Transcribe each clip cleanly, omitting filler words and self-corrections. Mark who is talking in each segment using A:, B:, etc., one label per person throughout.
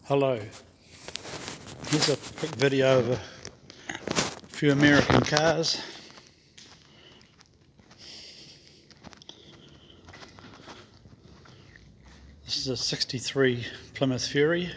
A: Hello, here's a quick video of a few American cars. This is a 63 Plymouth Fury.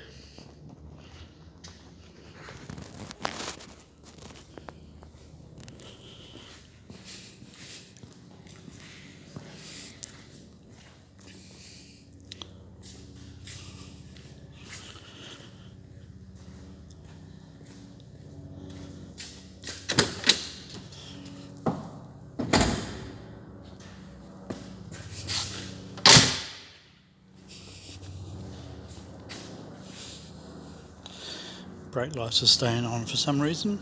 A: Brake lights are staying on for some reason.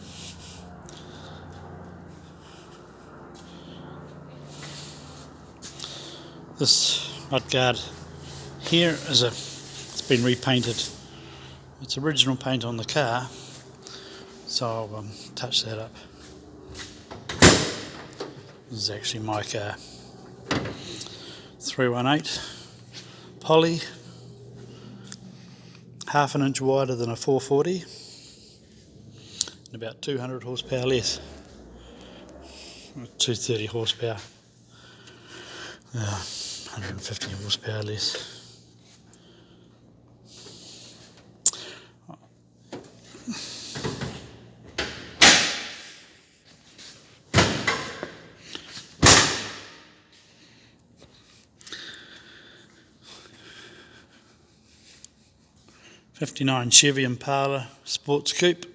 A: This mudguard here it's been repainted. It's original paint on the car, so I'll touch that up. This is actually my car. 318 poly, half an inch wider than a 440 and about 200 horsepower less, 230 horsepower, 150 horsepower less. '59 Chevy Impala sports coupe.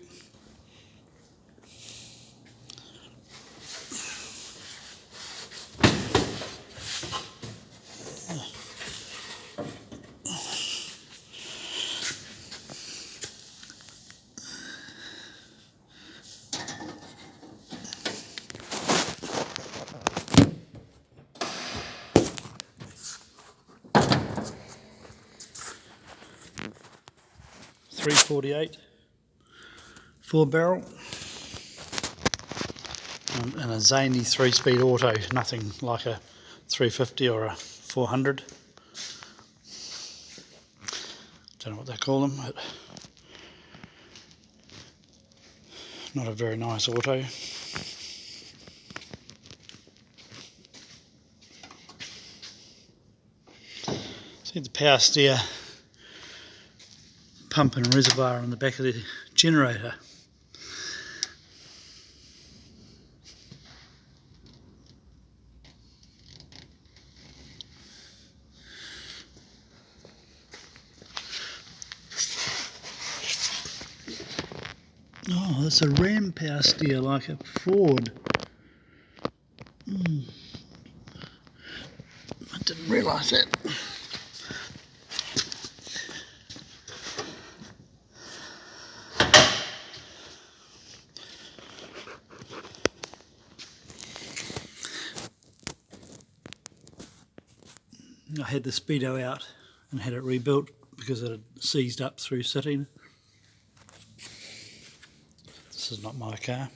A: .348 4-barrel and a zany 3-speed auto, nothing like a 350 or a 400. Don't know what they call them, but not a very nice auto. See the power steer pump and reservoir on the back of the generator. Oh, that's a ram power steer like a Ford. I didn't realise that. I had the speedo out and had it rebuilt because it had seized up through sitting. This is not my car.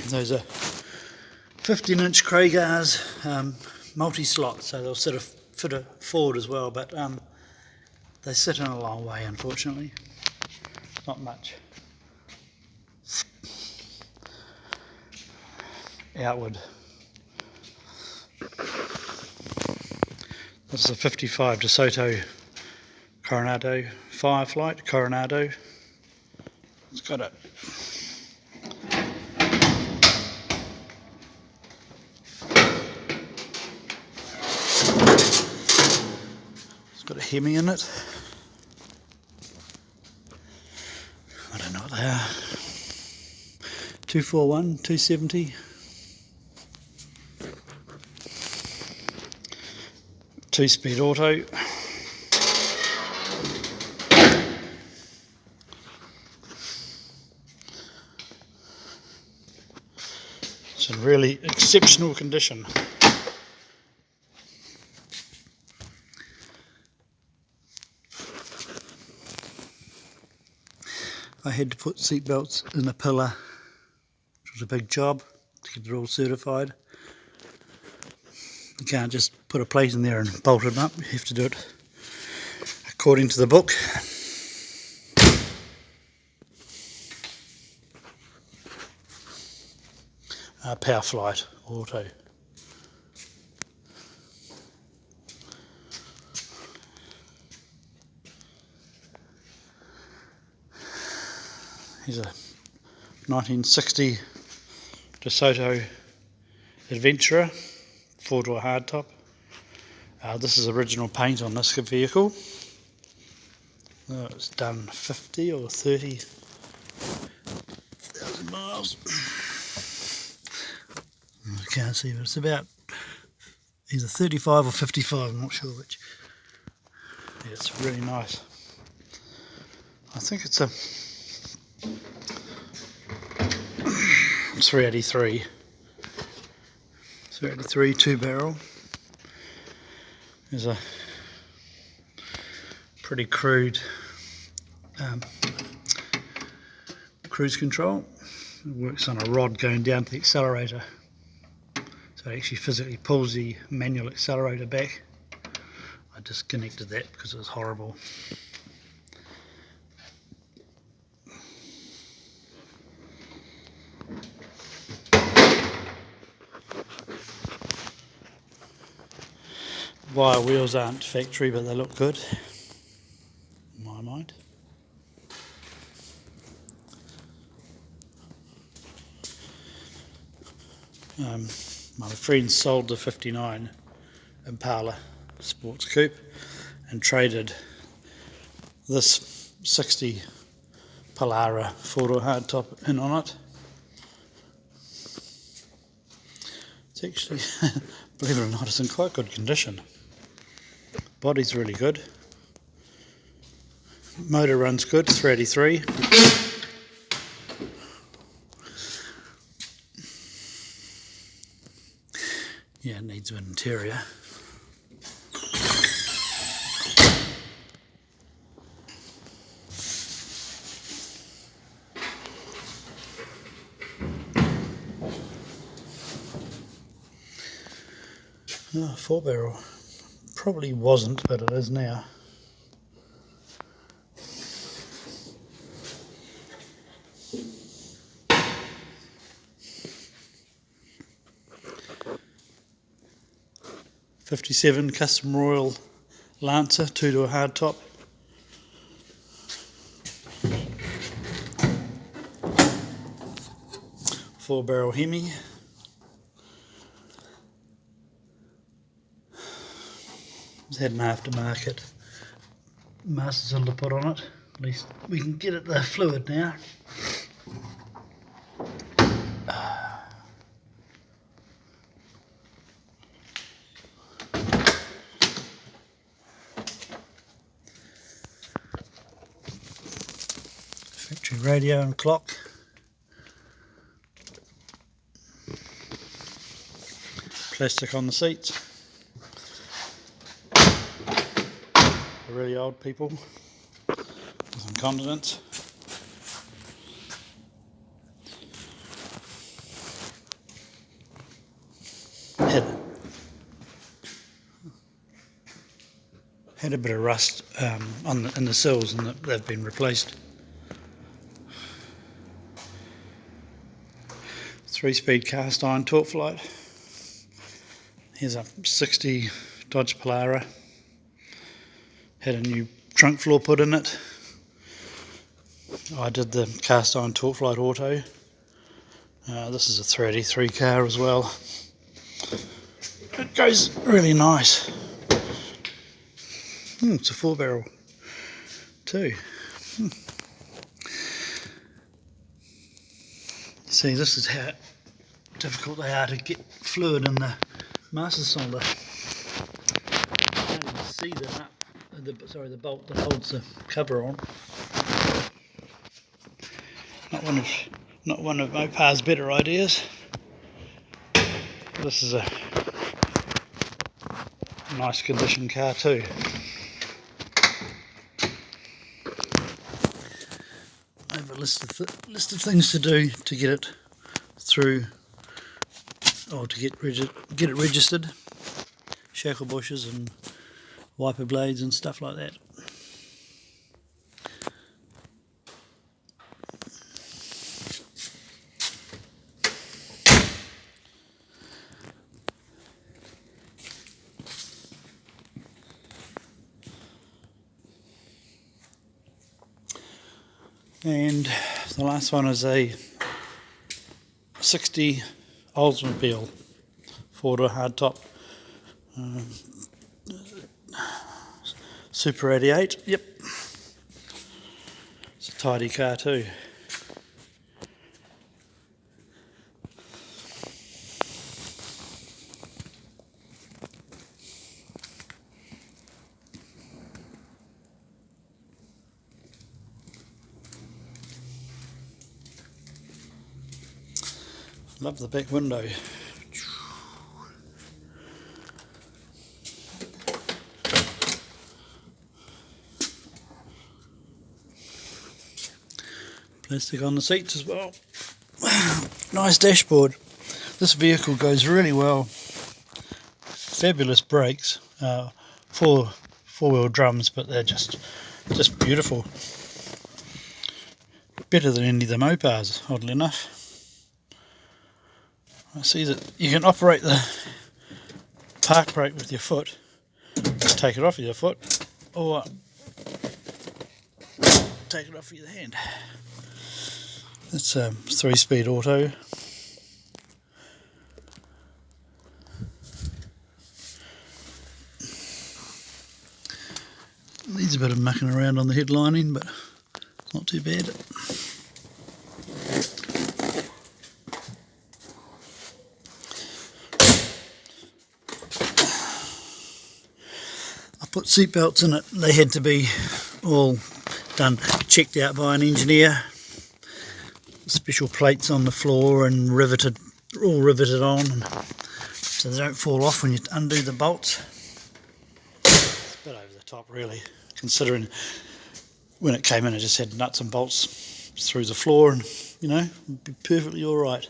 A: Those are 15-inch Kragars, multi-slot, so they'll sort of fit a Ford as well, but they sit in a long way, unfortunately. Not much outward. This is a 55 DeSoto Coronado Fireflight Coronado. It's got a Hemi in it. I don't know what they are. 241, 270. 2-speed auto. It's in really exceptional condition. I had to put seat belts in the pillar, which was a big job to get it all certified. You can't just put a plate in there and bolt it up. You have to do it according to the book. Power Flight Auto. Here's a 1960 DeSoto Adventurer, 4-door hardtop. This is original paint on this vehicle. It's done 50 or 30,000 miles. I can't see, but it's about either 35 or 55, I'm not sure which. Yeah, it's really nice. I think it's a 383 2-barrel. There's a pretty crude cruise control. It works on a rod going down to the accelerator, so it actually physically pulls the manual accelerator back. I disconnected that because it was horrible. Wire wheels aren't factory, but they look good in my mind. My friend sold the 59 Impala sports coupe and traded this 60 Polara 4-door hardtop in on it. It's actually, believe it or not, it's in quite good condition. Body's really good. Motor runs good, 383. Yeah, it needs an interior. Oh, 4-barrel. Probably wasn't, but it is now. '57 Custom Royal Lancer 2-door hardtop. Four-barrel Hemi. It's had an aftermarket master cylinder put on it. At least we can get it the fluid now. Factory radio and clock. Plastic on the seats. For really old people with incontinence. Had a bit of rust in the sills, and they've been replaced. 3-speed cast iron torque flight. Here's a 60 Dodge Polara. Had a new trunk floor put in it. I did the cast iron torque flight auto. This is a 383 car as well. It goes really nice. It's a 4-barrel too. See, this is how difficult they are to get fluid in the master cylinder. You can't even see the bolt that holds the cover on. Not one of Mopar's better ideas. This is a nice condition car too. I have a list of things to do to get it through, or to get it registered. Shackle bushes and wiper blades and stuff like that. And the last one is a 60 Oldsmobile four-door hardtop Super 88. Yep, it's a tidy car too. Love the back window. Plastic on the seats as well. Nice dashboard. This vehicle goes really well. Fabulous brakes. Four-wheel drums, but they're just beautiful. Better than any of the Mopars, oddly enough. I see that you can operate the park brake with your foot, just take it off with your foot, or take it off with your hand. It's a 3-speed auto. Needs a bit of mucking around on the headlining, but it's not too bad. Put seat belts in it. They had to be all done, checked out by an engineer. Special plates on the floor and all riveted on, so they don't fall off when you undo the bolts. It's a bit over the top, really, considering when it came in, it just had nuts and bolts through the floor, and it'd be perfectly all right.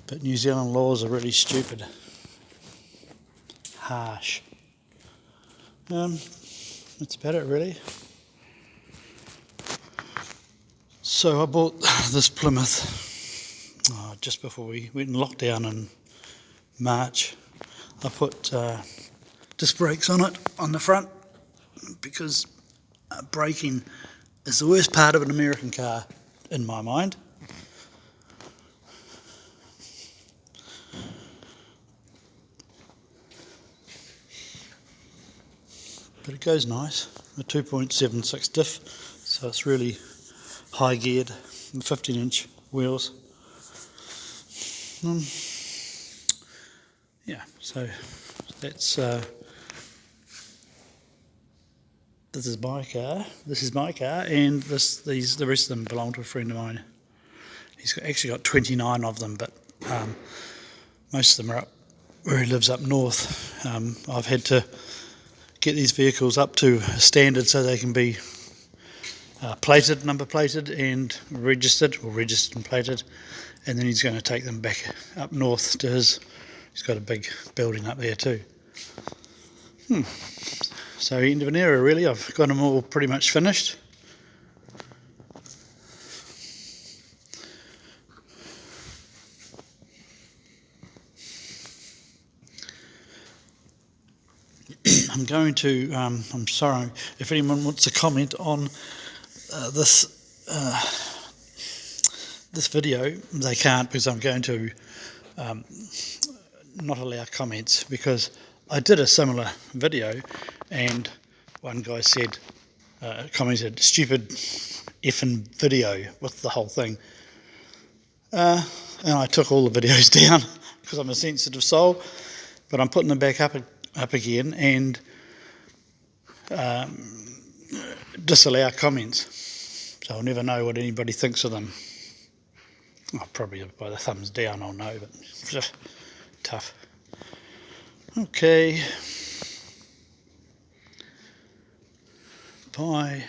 A: But New Zealand laws are really stupid, harsh. That's about it, really. So I bought this Plymouth just before we went in lockdown in March. I put disc brakes on it on the front because braking is the worst part of an American car in my mind. But it goes nice, a 2.76 diff, so it's really high geared, 15-inch wheels. Yeah, so that's this is my car, and the rest of them belong to a friend of mine. He's actually got 29 of them, but most of them are up where he lives up north. I've had to get these vehicles up to a standard so they can be number plated and registered and plated, and then he's going to take them back up north to he's got a big building up there too. So end of an era, really. I've got them all pretty much finished. I'm going to, I'm sorry if anyone wants to comment on this video. They can't, because I'm going to not allow comments, because I did a similar video and one guy said, commented, "Stupid effing video," with the whole thing. And I took all the videos down because I'm a sensitive soul, but I'm putting them back up again and disallow comments, so I'll never know what anybody thinks of them. Probably by the thumbs down I'll know, but tough. Okay, bye.